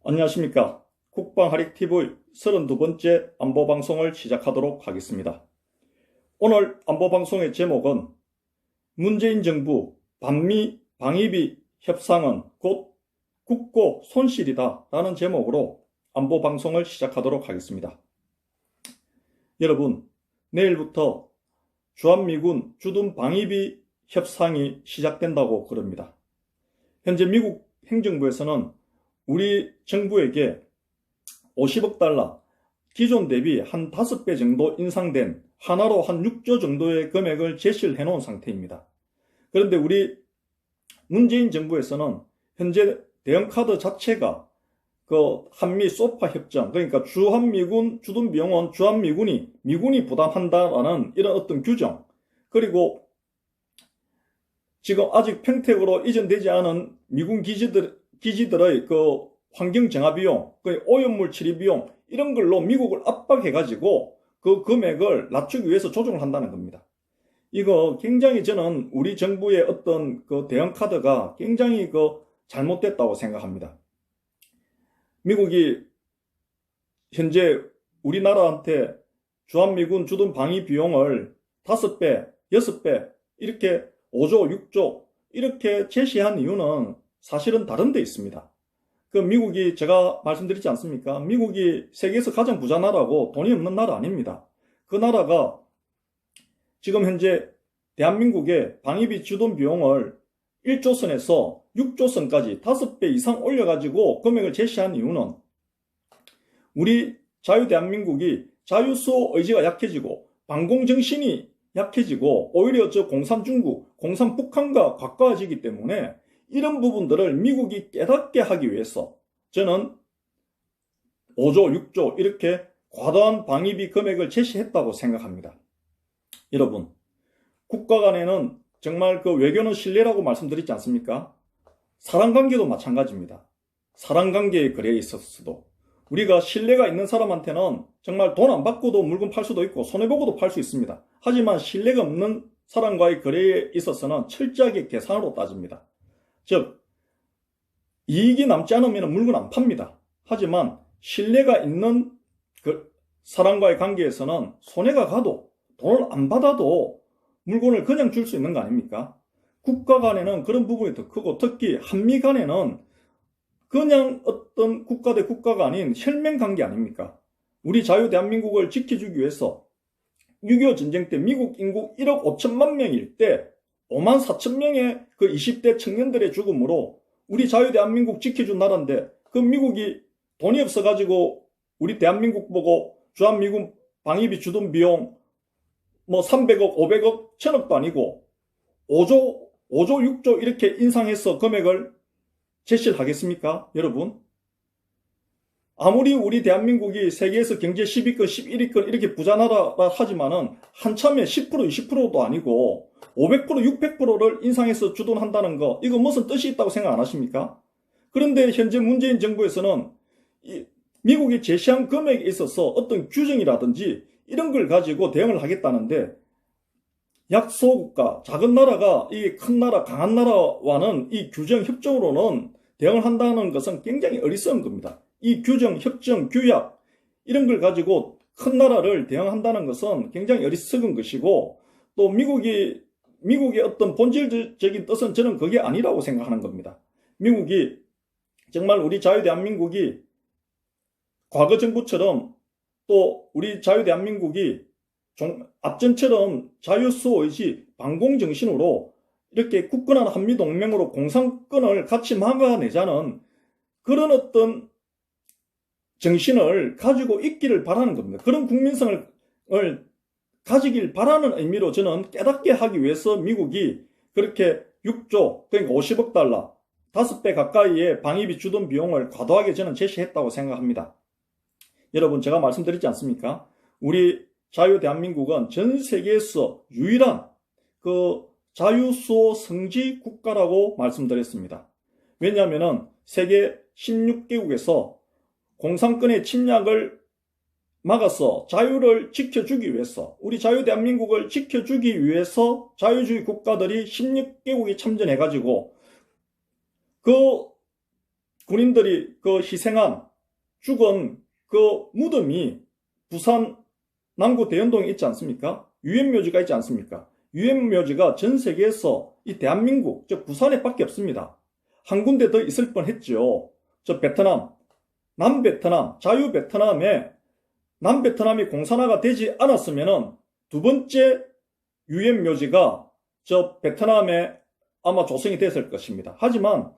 안녕하십니까. 국방하릭TV 32번째 안보방송을 시작하도록 하겠습니다. 오늘 안보방송의 제목은 문재인 정부 반미 방위비 협상은 곧 국고 손실이다 라는 제목으로 안보방송을 시작하도록 하겠습니다. 여러분, 내일부터 주한미군 주둔 방위비 협상이 시작된다고 그럽니다. 현재 미국 행정부에서는 우리 정부에게 50억 달러, 기존 대비 한 5배 정도 인상된 하나로 한 6조 정도의 금액을 제시를 해놓은 상태입니다. 그런데 우리 문재인 정부에서는 현재 대형카드 자체가 그 한미 소파 협정, 그러니까 주한미군 주둔비용은 미군이 부담한다라는 이런 어떤 규정, 그리고 지금 아직 평택으로 이전되지 않은 미군 기지들의 그 환경 정화 비용, 그 오염물 처리 비용, 이런 걸로 미국을 압박해가지고 그 금액을 낮추기 위해서 조정을 한다는 겁니다. 이거 굉장히 저는 우리 정부의 어떤 그 대응 카드가 굉장히 그 잘못됐다고 생각합니다. 미국이 현재 우리나라한테 주한미군 주둔 방위 비용을 5배, 6배, 이렇게 5조, 6조, 이렇게 제시한 이유는 사실은 다른 데 있습니다. 그 미국이 제가 말씀드리지 않습니까? 미국이 세계에서 가장 부자 나라고 돈이 없는 나라 아닙니다. 그 나라가 지금 현재 대한민국의 방위비 주둔 비용을 1조 선에서 6조 선까지 5배 이상 올려가지고 금액을 제시한 이유는 우리 자유대한민국이 자유수호 의지가 약해지고 반공정신이 약해지고 오히려 저 공산중국, 공산북한과 가까워지기 때문에 이런 부분들을 미국이 깨닫게 하기 위해서 저는 5조, 6조 이렇게 과도한 방위비 금액을 제시했다고 생각합니다. 여러분, 국가 간에는 정말 그 외교는 신뢰라고 말씀드리지 않습니까? 사람관계도 마찬가지입니다. 사람관계의 거래에 있어서도 우리가 신뢰가 있는 사람한테는 정말 돈 안 받고도 물건 팔 수도 있고 손해보고도 팔 수 있습니다. 하지만 신뢰가 없는 사람과의 거래에 있어서는 철저하게 계산으로 따집니다. 즉, 이익이 남지 않으면 물건 안 팝니다. 하지만 신뢰가 있는 그 사람과의 관계에서는 손해가 가도 돈을 안 받아도 물건을 그냥 줄 수 있는 거 아닙니까? 국가 간에는 그런 부분이 더 크고 특히 한미 간에는 그냥 어떤 국가 대 국가가 아닌 혈맹 관계 아닙니까? 우리 자유대한민국을 지켜주기 위해서 6.25 전쟁 때 미국 인구 1억 5천만 명일 때 5만 4천 명의 그 20대 청년들의 죽음으로 우리 자유대한민국 지켜준 나라인데 그 미국이 돈이 없어가지고 우리 대한민국 보고 주한미군 방위비 주둔 비용 뭐 300억, 500억, 1000억도 아니고 5조, 6조 이렇게 인상해서 금액을 제시를 하겠습니까? 여러분? 아무리 우리 대한민국이 세계에서 경제 10위권, 11위권 이렇게 부자 나라라 하지만은 한참에 10%, 20%도 아니고 500%, 600%를 인상해서 주둔한다는 거, 이거 무슨 뜻이 있다고 생각 안 하십니까? 그런데 현재 문재인 정부에서는 미국이 제시한 금액에 있어서 어떤 규정이라든지 이런 걸 가지고 대응을 하겠다는데 약소국가, 작은 나라가 이 큰 나라, 강한 나라와는 이 규정 협정으로는 대응을 한다는 것은 굉장히 어리석은 겁니다. 이 규정, 협정, 규약 이런 걸 가지고 큰 나라를 대응한다는 것은 굉장히 어리석은 것이고 또 미국의 어떤 본질적인 뜻은 저는 그게 아니라고 생각하는 겁니다. 미국이 정말 우리 자유대한민국이 과거 정부처럼 또 우리 자유대한민국이 앞전처럼 자유수호의지 반공정신으로 이렇게 굳건한 한미동맹으로 공산권을 같이 막아내자는 그런 어떤 정신을 가지고 있기를 바라는 겁니다. 그런 국민성을 가지길 바라는 의미로 저는 깨닫게 하기 위해서 미국이 그렇게 6조, 그러니까 50억 달러, 5배 가까이의 방위비 주둔 비용을 과도하게 저는 제시했다고 생각합니다. 여러분, 제가 말씀드리지 않습니까? 우리 자유대한민국은 전 세계에서 유일한 그 자유수호 성지 국가라고 말씀드렸습니다. 왜냐하면 세계 16개국에서 공산권의 침략을 막아서 자유를 지켜주기 위해서 우리 자유대한민국을 지켜주기 위해서 자유주의 국가들이 16개국이 참전해가지고 그 군인들이 그 희생한 죽은 그 무덤이 부산 남구 대연동에 있지 않습니까? 유엔묘지가 있지 않습니까? 유엔묘지가 전 세계에서 이 대한민국, 즉 부산에 밖에 없습니다. 한 군데 더 있을 뻔했죠. 저 베트남, 남베트남, 자유베트남에 남베트남이 공산화가 되지 않았으면은 두 번째 유엔묘지가 저 베트남에 아마 조성이 됐을 것입니다. 하지만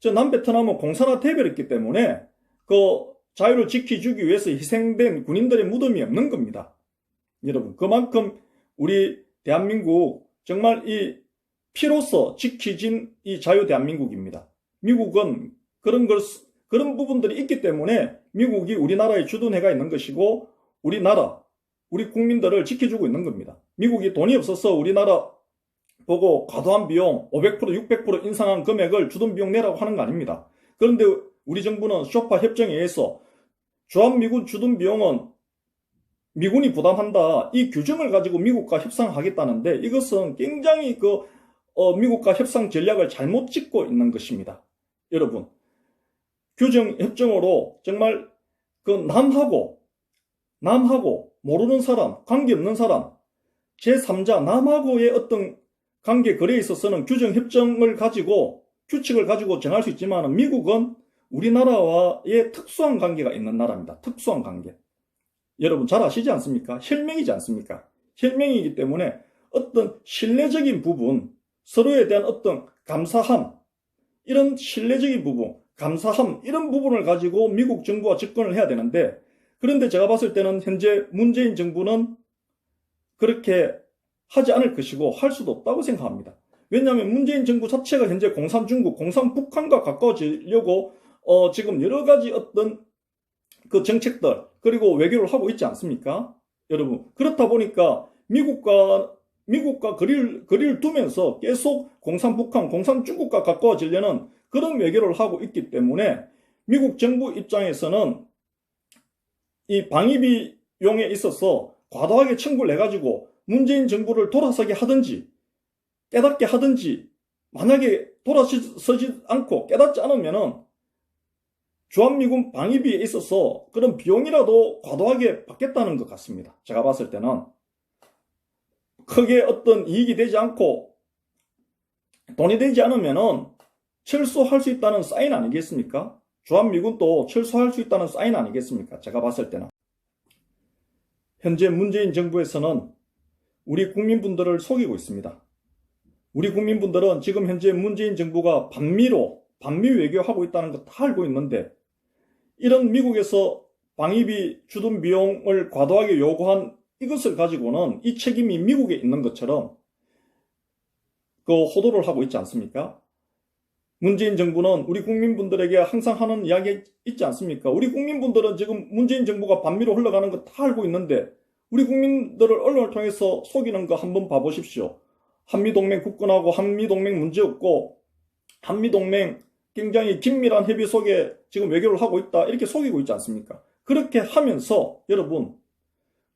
저 남베트남은 공산화 돼버렸기 때문에 그 자유를 지켜주기 위해서 희생된 군인들의 무덤이 없는 겁니다. 여러분, 그만큼 우리 대한민국 정말 이 피로서 지켜진 이 자유 대한민국입니다. 미국은 그런 부분들이 있기 때문에 미국이 우리나라에 주둔해가 있는 것이고 우리나라, 우리 국민들을 지켜주고 있는 겁니다. 미국이 돈이 없어서 우리나라 보고 과도한 비용 500%, 600% 인상한 금액을 주둔 비용 내라고 하는 거 아닙니다. 그런데 우리 정부는 쇼파 협정에 의해서 주한미군 주둔 비용은 미군이 부담한다. 이 규정을 가지고 미국과 협상하겠다는데 이것은 굉장히 미국과 협상 전략을 잘못 짓고 있는 것입니다. 여러분, 협정으로 정말 남하고 모르는 사람, 관계없는 사람, 제3자 남하고의 어떤 관계 거래에 있어서는 규정 협정을 가지고 규칙을 가지고 정할 수 있지만 미국은 우리나라와의 특수한 관계가 있는 나라입니다. 특수한 관계. 여러분 잘 아시지 않습니까? 혈맹이지 않습니까? 혈맹이기 때문에 어떤 신뢰적인 부분, 서로에 대한 어떤 감사함, 이런 신뢰적인 부분, 감사함, 이런 부분을 가지고 미국 정부와 접근을 해야 되는데, 그런데 제가 봤을 때는 현재 문재인 정부는 그렇게 하지 않을 것이고 할 수도 없다고 생각합니다. 왜냐하면 문재인 정부 자체가 현재 공산중국, 공산북한과 가까워지려고 지금 여러 가지 어떤 그 정책들 그리고 외교를 하고 있지 않습니까? 여러분, 그렇다 보니까 미국과 거리를 두면서 계속 공산북한, 공산중국과 가까워지려는 그런 외교를 하고 있기 때문에 미국 정부 입장에서는 이 방위비용에 있어서 과도하게 청구를 해가지고 문재인 정부를 돌아서게 하든지 깨닫게 하든지, 만약에 돌아서지 않고 깨닫지 않으면은 주한미군 방위비에 있어서 그런 비용이라도 과도하게 받겠다는 것 같습니다. 제가 봤을 때는 크게 어떤 이익이 되지 않고 돈이 되지 않으면은 철수할 수 있다는 사인 아니겠습니까? 주한미군도 철수할 수 있다는 사인 아니겠습니까? 제가 봤을 때는 현재 문재인 정부에서는 우리 국민분들을 속이고 있습니다. 우리 국민분들은 지금 현재 문재인 정부가 반미 외교하고 있다는 거 다 알고 있는데, 이런 미국에서 방위비 주둔 비용을 과도하게 요구한 이것을 가지고는 이 책임이 미국에 있는 것처럼 호도를 하고 있지 않습니까? 문재인 정부는 우리 국민분들에게 항상 하는 이야기 있지 않습니까? 우리 국민분들은 지금 문재인 정부가 반미로 흘러가는 거 다 알고 있는데 우리 국민들을 언론을 통해서 속이는 거 한번 봐보십시오. 한미동맹 굳건하고 한미동맹 문제없고 한미동맹 굉장히 긴밀한 협의 속에 지금 외교를 하고 있다, 이렇게 속이고 있지 않습니까? 그렇게 하면서 여러분,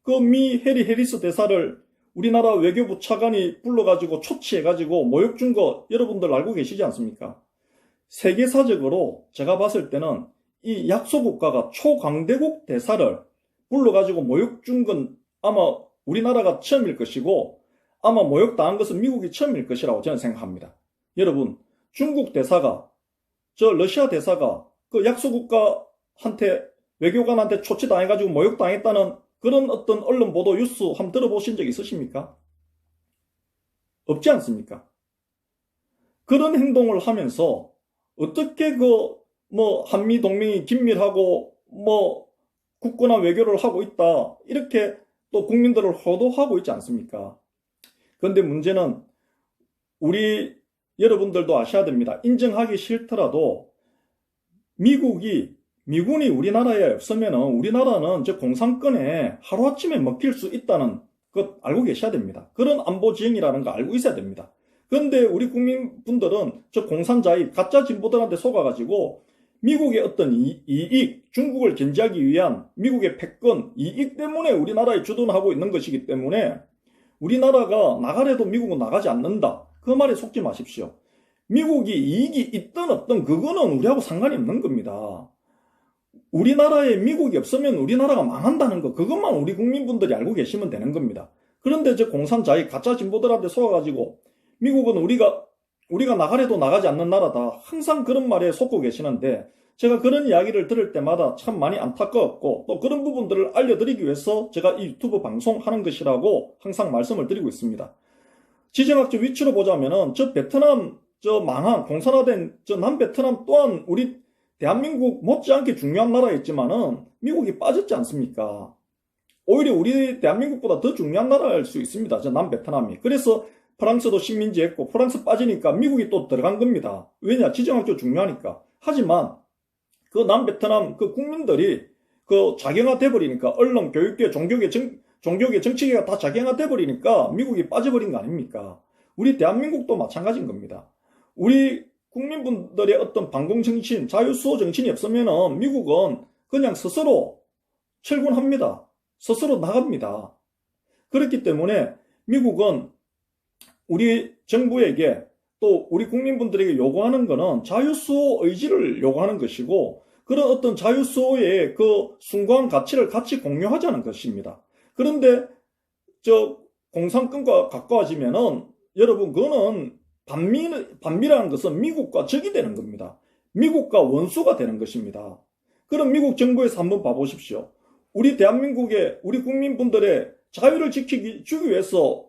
미 해리 해리스 대사를 우리나라 외교부 차관이 불러가지고 초치해가지고 모욕 준 거 여러분들 알고 계시지 않습니까? 세계사적으로 제가 봤을 때는 이 약소국가가 초강대국 대사를 불러가지고 모욕 준 건 아마 우리나라가 처음일 것이고 아마 모욕당한 것은 미국이 처음일 것이라고 저는 생각합니다. 여러분, 중국 대사가, 러시아 대사가 약소국가한테, 외교관한테 초치당해가지고 모욕당했다는 그런 어떤 언론 보도 뉴스 한번 들어보신 적 있으십니까? 없지 않습니까? 그런 행동을 하면서 어떻게 한미 동맹이 긴밀하고 굳건한 외교를 하고 있다, 이렇게 또 국민들을 호도하고 있지 않습니까? 그런데 문제는 우리 여러분들도 아셔야 됩니다. 인정하기 싫더라도 미군이 우리나라에 없으면 우리나라는 저 공산권에 하루아침에 먹힐 수 있다는 것 알고 계셔야 됩니다. 그런 안보 지형이라는 거 알고 있어야 됩니다. 그런데 우리 국민분들은 저 공산자의 가짜 진보들한테 속아가지고 미국의 어떤 이익, 중국을 견제하기 위한 미국의 패권, 이익 때문에 우리나라에 주둔하고 있는 것이기 때문에 우리나라가 나가래도 미국은 나가지 않는다, 그 말에 속지 마십시오. 미국이 이익이 있든 없든 그거는 우리하고 상관이 없는 겁니다. 우리나라에 미국이 없으면 우리나라가 망한다는 거, 그것만 우리 국민분들이 알고 계시면 되는 겁니다. 그런데 저 공산자의 가짜 진보들한테 속아가지고 미국은 우리가 나가래도 나가지 않는 나라다, 항상 그런 말에 속고 계시는데, 제가 그런 이야기를 들을 때마다 참 많이 안타까웠고, 또 그런 부분들을 알려드리기 위해서 제가 이 유튜브 방송하는 것이라고 항상 말씀을 드리고 있습니다. 지정학적 위치로 보자면은 저 베트남, 저 망한 공산화된 저 남베트남 또한 우리 대한민국 못지않게 중요한 나라였지만은 미국이 빠졌지 않습니까? 오히려 우리 대한민국보다 더 중요한 나라일 수 있습니다. 저 남베트남이. 그래서 프랑스도 식민지했고, 프랑스 빠지니까 미국이 또 들어간 겁니다. 왜냐? 지정학적 중요하니까. 하지만 그 남베트남 그 국민들이 그 자경화돼 버리니까, 언론, 교육계, 종교계, 정치계가 다 자경화돼 버리니까 미국이 빠져버린 거 아닙니까? 우리 대한민국도 마찬가지인 겁니다. 우리 국민분들의 어떤 반공정신, 자유수호 정신이 없으면은 미국은 그냥 스스로 철군합니다. 스스로 나갑니다. 그렇기 때문에 미국은 우리 정부에게 또 우리 국민분들에게 요구하는 것은 자유수호 의지를 요구하는 것이고, 그런 어떤 자유수호의 그 숭고한 가치를 같이 공유하자는 것입니다. 그런데 저 공산권과 가까워지면은 여러분, 그거는 반미라는 것은 미국과 적이 되는 겁니다. 미국과 원수가 되는 것입니다. 그럼 미국 정부에서 한번 봐보십시오. 우리 대한민국의 우리 국민분들의 자유를 주기 위해서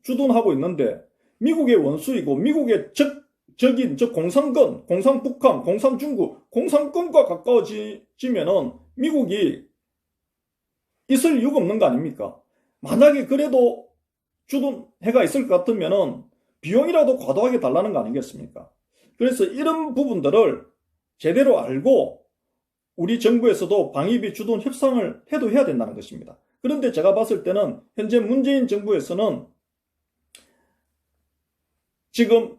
주둔하고 있는데, 미국의 원수이고 미국의 적인 저 공산권, 공산북한, 공산중국, 공산권과 가까워지면은 미국이 있을 이유가 없는 거 아닙니까? 만약에 그래도 주둔해가 있을 것 같으면은 비용이라도 과도하게 달라는 거 아니겠습니까? 그래서 이런 부분들을 제대로 알고 우리 정부에서도 방위비 주둔 협상을 해도 해야 된다는 것입니다. 그런데 제가 봤을 때는 현재 문재인 정부에서는 지금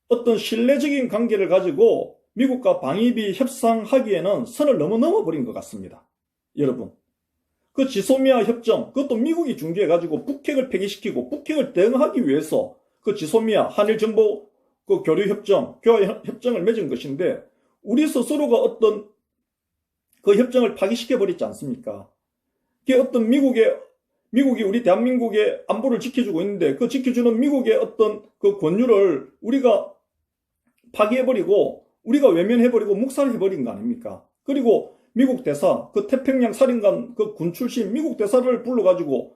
어떤 신뢰적인 관계를 가지고 미국과 방위비 협상하기에는 선을 너무 넘어버린 것 같습니다. 여러분, 그 지소미아 협정, 그것도 미국이 중재해가지고 북핵을 폐기시키고 북핵을 대응하기 위해서 그 지소미아 한일 정보 그 교류 협정, 교화 협정을 맺은 것인데, 우리 스스로가 어떤 그 협정을 파기시켜버렸지 않습니까? 그게 어떤 미국이 우리 대한민국의 안보를 지켜주고 있는데, 그 지켜주는 미국의 어떤 그 권유를 우리가 파기해버리고, 우리가 외면해버리고 묵살해버린 거 아닙니까? 그리고 미국 대사, 그 태평양 사령관 그 군 출신 미국 대사를 불러가지고,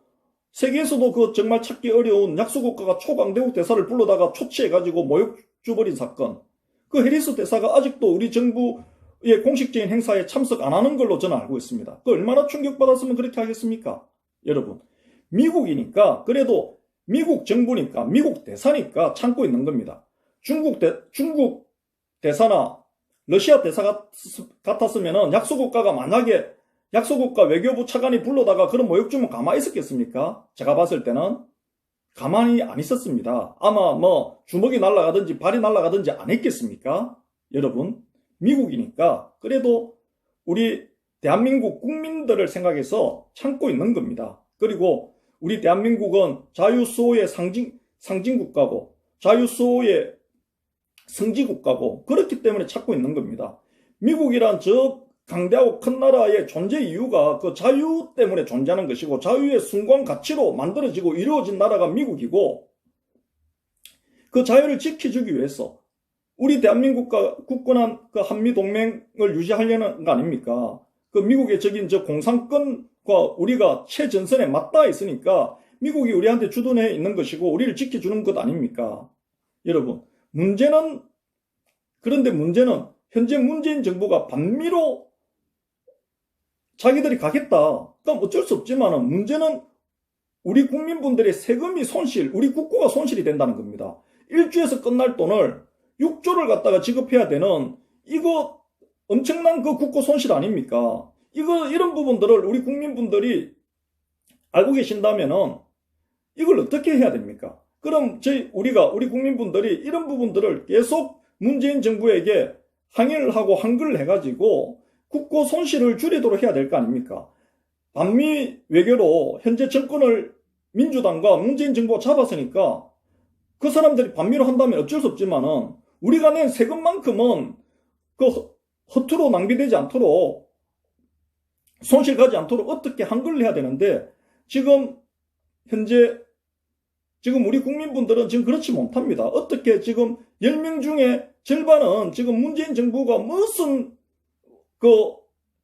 세계에서도 그 정말 찾기 어려운 약소국가가 초강대국 대사를 불러다가 초치해가지고 모욕 줘버린 사건. 그 해리스 대사가 아직도 우리 정부의 공식적인 행사에 참석 안 하는 걸로 저는 알고 있습니다. 그 얼마나 충격받았으면 그렇게 하겠습니까? 여러분, 미국이니까, 그래도 미국 정부니까, 미국 대사니까 참고 있는 겁니다. 중국 대사나 러시아 대사 같았으면은 약소국가가 만약에 약소국가 외교부 차관이 불러다가 그런 모욕 주면 가만히 있었겠습니까? 제가 봤을 때는 가만히 안 있었습니다. 아마 뭐 주먹이 날아가든지 발이 날아가든지 안 했겠습니까? 여러분, 미국이니까 그래도 우리 대한민국 국민들을 생각해서 참고 있는 겁니다. 그리고 우리 대한민국은 자유수호의 상징국가고 자유수호의 성지국가고, 그렇기 때문에 찾고 있는 겁니다. 미국이란 저 강대하고 큰 나라의 존재 이유가 그 자유 때문에 존재하는 것이고, 자유의 숭고한 가치로 만들어지고 이루어진 나라가 미국이고, 그 자유를 지켜주기 위해서 우리 대한민국과 굳건한 그 한미동맹을 유지하려는 거 아닙니까? 그 미국의 적인 저 공산권과 우리가 최전선에 맞닿아 있으니까 미국이 우리한테 주둔해 있는 것이고 우리를 지켜주는 것 아닙니까? 여러분, 그런데 문제는 현재 문재인 정부가 반미로 자기들이 가겠다. 그럼 어쩔 수 없지만 문제는 우리 국민분들의 세금이 우리 국고가 손실이 된다는 겁니다. 1주에서 끝날 돈을 6조를 갖다가 지급해야 되는, 이거 엄청난 그 국고 손실 아닙니까? 이런 부분들을 우리 국민분들이 알고 계신다면은 이걸 어떻게 해야 됩니까? 그럼 우리 국민분들이 이런 부분들을 계속 문재인 정부에게 항의를 하고 한글을 해가지고 국고 손실을 줄이도록 해야 될 거 아닙니까? 반미 외교로 현재 정권을 민주당과 문재인 정부가 잡았으니까 그 사람들이 반미로 한다면 어쩔 수 없지만은 우리가 낸 세금만큼은 그 허투루 낭비되지 않도록, 손실 가지 않도록 어떻게 한글을 해야 되는데, 지금 현재 지금 우리 국민분들은 지금 그렇지 못합니다. 어떻게 지금 10명 중에 절반은 지금 문재인 정부가 무슨 그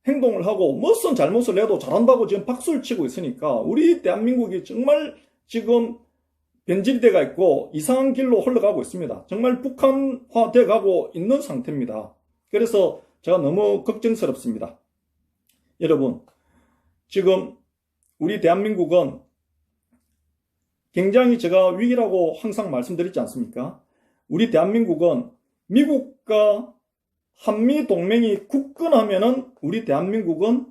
행동을 하고 무슨 잘못을 해도 잘한다고 지금 박수를 치고 있으니까 우리 대한민국이 정말 지금 변질돼가 있고 이상한 길로 흘러가고 있습니다. 정말 북한화돼 가고 있는 상태입니다. 그래서 제가 너무 걱정스럽습니다. 여러분, 지금 우리 대한민국은 굉장히 제가 위기라고 항상 말씀드리지 않습니까? 우리 대한민국은 미국과 한미 동맹이 굳건하면은 우리 대한민국은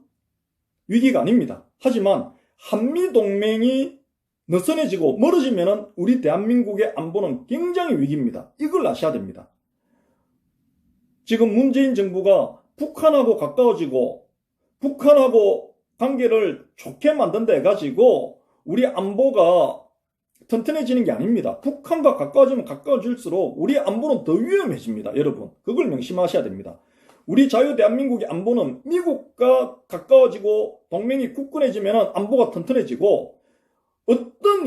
위기가 아닙니다. 하지만 한미 동맹이 느슨해지고 멀어지면은 우리 대한민국의 안보는 굉장히 위기입니다. 이걸 아셔야 됩니다. 지금 문재인 정부가 북한하고 가까워지고 북한하고 관계를 좋게 만든다 해가지고 우리 안보가 튼튼해지는 게 아닙니다. 북한과 가까워지면 가까워질수록 우리 안보는 더 위험해집니다. 여러분, 그걸 명심하셔야 됩니다. 우리 자유 대한민국의 안보는 미국과 가까워지고 동맹이 굳건해지면 안보가 튼튼해지고 어떤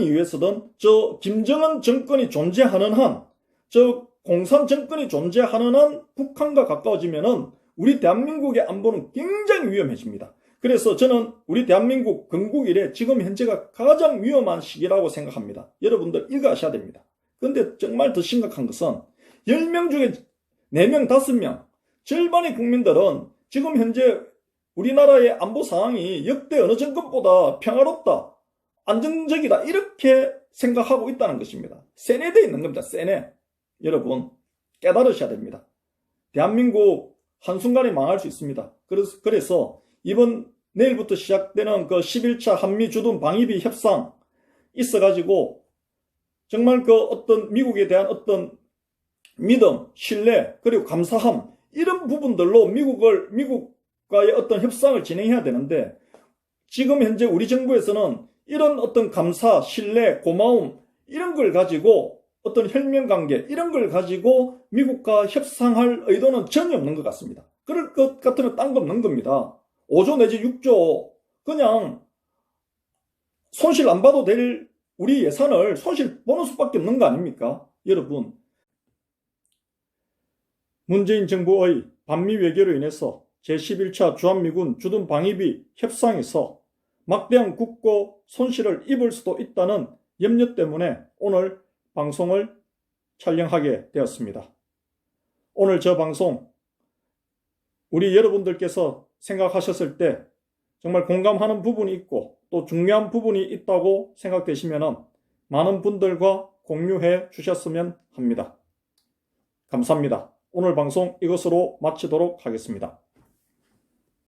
이유에서든 저 김정은 정권이 존재하는 한, 저 공산 정권이 존재하는 한 북한과 가까워지면 우리 대한민국의 안보는 굉장히 위험해집니다. 그래서 저는 우리 대한민국 건국 이래 지금 현재가 가장 위험한 시기라고 생각합니다. 여러분들 이거 아셔야 됩니다. 근데 정말 더 심각한 것은 10명 중에 4명, 5명, 절반의 국민들은 지금 현재 우리나라의 안보 상황이 역대 어느 정권보다 평화롭다, 안정적이다 이렇게 생각하고 있다는 것입니다. 세뇌되어 있는 겁니다. 세뇌. 여러분 깨달으셔야 됩니다. 대한민국 한순간에 망할 수 있습니다. 그래서 이번 내일부터 시작되는 그 11차 한미 주둔 방위비 협상 있어가지고 정말 그 어떤 미국에 대한 어떤 믿음, 신뢰, 그리고 감사함 이런 부분들로 미국과의 어떤 협상을 진행해야 되는데 지금 현재 우리 정부에서는 이런 어떤 감사, 신뢰, 고마움 이런 걸 가지고 어떤 혈면관계 이런 걸 가지고 미국과 협상할 의도는 전혀 없는 것 같습니다. 그럴 것 같으면 딴 거 없는 겁니다. 5조 내지 6조 그냥 손실 안 봐도 될 우리 예산을 손실 보는 수밖에 없는 거 아닙니까? 여러분, 문재인 정부의 반미 외교로 인해서 제11차 주한미군 주둔 방위비 협상에서 막대한 국고 손실을 입을 수도 있다는 염려 때문에 오늘 방송을 촬영하게 되었습니다. 오늘 저 방송 우리 여러분들께서 생각하셨을 때 정말 공감하는 부분이 있고 또 중요한 부분이 있다고 생각되시면 많은 분들과 공유해 주셨으면 합니다. 감사합니다. 오늘 방송 이것으로 마치도록 하겠습니다.